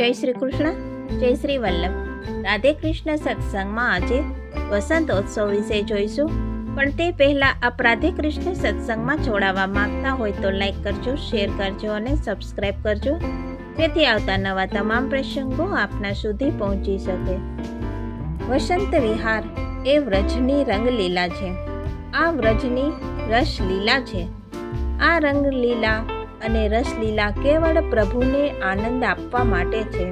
જય શ્રી કૃષ્ણ, જય શ્રી વલ્લભ. રાધે કૃષ્ણ સત્સંગમાં આજે વસંતોત્સવ વિશે જોઈશું. પણ તે પહેલાં આપ રાધે કૃષ્ણ સત્સંગમાં જોડાવા માંગતા હોય તો લાઈક કરજો, શેર કરજો અને સબસ્ક્રાઈબ કરજો, જેથી આવતા નવા તમામ પ્રસંગો આપના સુધી પહોંચી શકે. વસંત વિહાર એ વ્રજની રંગલીલા છે. આ વ્રજની રસલીલા છે. આ રંગલીલા અને રસલીલા કેવળ પ્રભુને આનંદ આપવા માટે છે.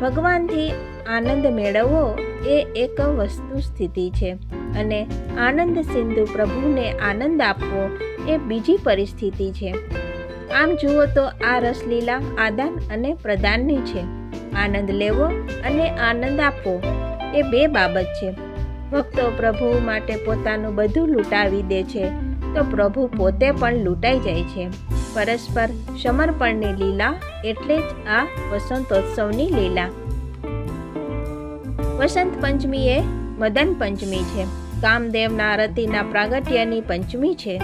ભગવાનથી આનંદ મેળવવો એ એક વસ્તુ સ્થિતિ છે અને આનંદ સિંધુ પ્રભુને આનંદ આપવો એ બીજી પરિસ્થિતિ છે. આમ જુઓ તો આ રસલીલા આદાન અને પ્રદાનની છે. આનંદ લેવો અને આનંદ આપવો એ બે બાબત છે. ભક્તો પ્રભુ માટે પોતાનું બધું લૂંટાવી દે છે તો પ્રભુ પોતે પણ લૂંટાઈ જાય છે. પરસ્પર સમર્પણની લીલા એટલે જ આ વસંતોત્સવની લીલા. વસંત પંચમી એ મદન પંચમી છે. કામદેવના રતિના પ્રાગટ્યની પંચમી છે.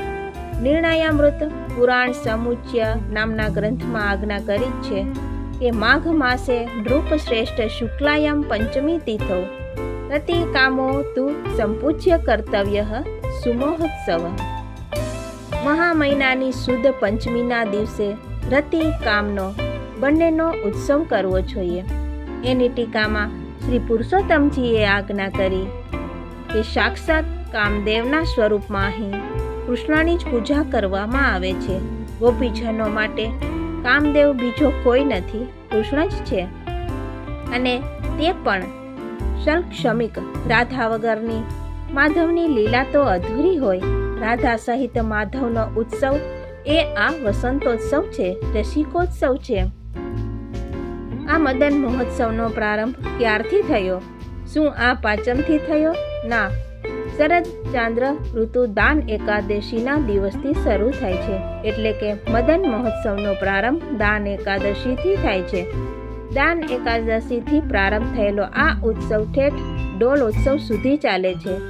નિર્ણયામૃત પુરાણ સમુચ્ય નામના ગ્રંથમાં આજ્ઞા કરી છે કે માઘ માસે નૃપ શ્રેષ્ઠ શુક્લાયામ પંચમી તિથૌ રતિ કામો તું સંપૂજ્ય કર્તવ્ય સુમોહત્સવ. મહા મહિનાની સુદ પંચમીના દિવસે રતિ કામનો બંનેનો ઉત્સવ કરવો જોઈએ. એની ટીકામાં શ્રી પુરુષોત્તમજીએ આજ્ઞા કરી કે સાક્ષાત કામદેવના સ્વરૂપમાં અહીં કૃષ્ણની જ પૂજા કરવામાં આવે છે. ગોપીજનો માટે કામદેવ બીજો કોઈ નથી, કૃષ્ણ જ છે. અને તે પણ સલક્ષમિક. રાધા વગરની માધવની લીલા તો અધૂરી હોય. રાધા સહિત માધવનો ઉત્સવ એ આ વસંતોત્સવ છે, રસિકોત્સવ છે. આ મદન મહોત્સવનો પ્રારંભ ક્યારથી થયો? શું આ પાંચમથી થયો? ના, શરદ ચાંદ્ર ઋતુ દાન એકાદશીના દિવસથી શરૂ થાય છે. એટલે કે મદન મહોત્સવનો પ્રારંભ દાન એકાદશીથી થાય છે. દાન એકાદશીથી પ્રારંભ થયેલો આ ઉત્સવ ઠેઠ ડોલ ઉત્સવ સુધી ચાલે છે.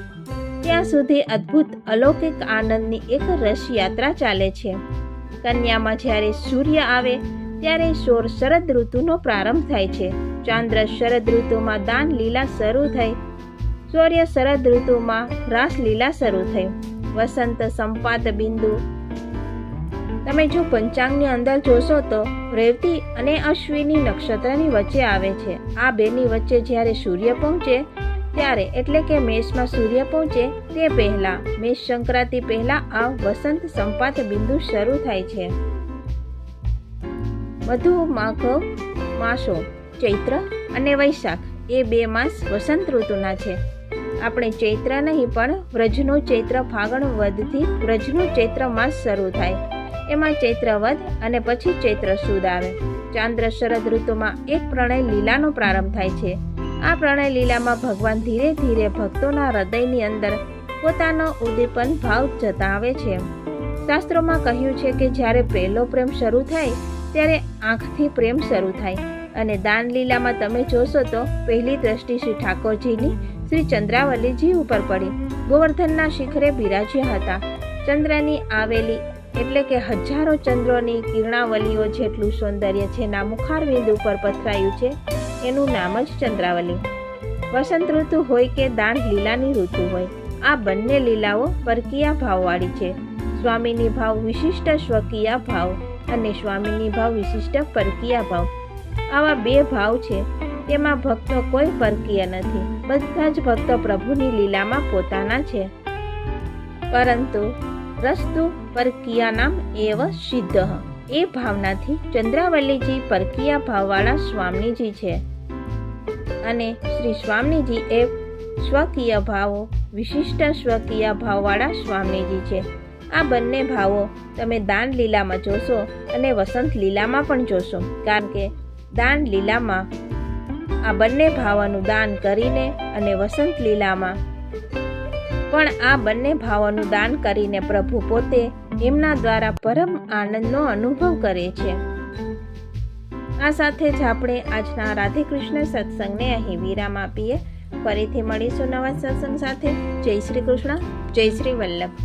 ત્યાં સુધી અદ્ભુત અલૌકિક આનંદની એક રસયાત્રા ચાલે છે. કન્યામાં જ્યારે સૂર્ય આવે ત્યારે શરદ ઋતુનો પ્રારંભ થાય છે. ચાંદ્ર શરદ ઋતુમાં દાન લીલા શરૂ થઈ. સૂર્ય શરદ ઋતુમાં રાસલીલા શરૂ થઈ. વસંત સંપાત બિંદુ તમે જો પંચાંગની અંદર જોશો તો રેવતી અને અશ્વિની નક્ષત્રની વચ્ચે આવે છે. આ બેની વચ્ચે જ્યારે સૂર્ય પહોંચે ત્યારે, એટલે કે મેષમાં સૂર્ય પહોંચે તે પહેલા, મેષ સંક્રાંતિ પહેલા આ વસંત સંપાત બિંદુ શરૂ થાય છે. મધુ માઘ માસો ચૈત્ર અને વૈશાખ એ બે માસ વસંત ઋતુના છે. આપણે ચૈત્ર નહીં પણ વ્રજનો ચૈત્ર ફાગણ વધથી વ્રજનો ચૈત્ર માસ શરૂ થાય. એમાં ચૈત્ર વધ અને પછી ચૈત્ર સુદ આવે. ચાંદ્ર શરદ ઋતુમાં એક પ્રણય લીલાનો પ્રારંભ થાય છે. આ પ્રણય લીલામાં ભગવાન ધીરે ધીરે ભક્તોના હૃદયની અંદર પોતાનો ઉદ્દીપન ભાવ જતાવે છે. શાસ્ત્રોમાં કહ્યું છે કે જ્યારે પહેલો પ્રેમ શરૂ થાય ત્યારે આંખથી પ્રેમ શરૂ થાય. અને દાન લીલામાં તમે જોશો તો પહેલી દ્રષ્ટિ શ્રી ઠાકોરજીની શ્રી ચંદ્રાવલીજી ઉપર પડી. ગોવર્ધનના શિખરે બિરાજ્યા હતા. ચંદ્રની આવેલી એટલે કે હજારો ચંદ્રોની કિરણાવલીઓ જેટલું સૌંદર્ય જેના મુખારવિંદ ઉપર પથરાયું છે એનું નામ જ ચંદ્રાવલી. વસંત ઋતુ હોય કે દાન લીલાની ઋતુ હોય, આ બંને લીલાઓ પરકીયા ભાવવાળી છે. સ્વામીની ભાવ વિશિષ્ટ સ્વકીયા ભાવ અને સ્વામીની ભાવ વિશિષ્ટ પરકીયા ભાવ. આવા બે ભાવ છે. તેમાં ભક્તો કોઈ પરકીય નથી. બધા જ ભક્તો પ્રભુની લીલામાં પોતાના છે. પરંતુ રસ્તુ પરકીયાનામ એવ સિદ્ધ. એ ભાવનાથી ચંદ્રાવલીજી પરકીયા ભાવવાળા સ્વામીજી છે અને શ્રી સ્વામીજી એ સ્વકીય ભાવો વિશિષ્ટ સ્વકીય ભાવવાળા સ્વામીજી છે. આ બંને ભાવો તમે દાન લીલામાં જોશો અને વસંત લીલામાં પણ જોશો. કારણ કે દાન લીલામાં આ બંને ભાવોનું દાન કરીને અને વસંત લીલામાં પણ આ બંને ભાવોનું દાન કરીને પ્રભુ પોતે એમના દ્વારા પરમ આનંદનો અનુભવ કરે છે. આ સાથે જ આપણે આજના રાધે કૃષ્ણ સત્સંગને અહીં વિરામ આપીએ. ફરીથી મળીશું નવા સત્સંગ સાથે. જય શ્રી કૃષ્ણ, જય શ્રી વલ્લભ.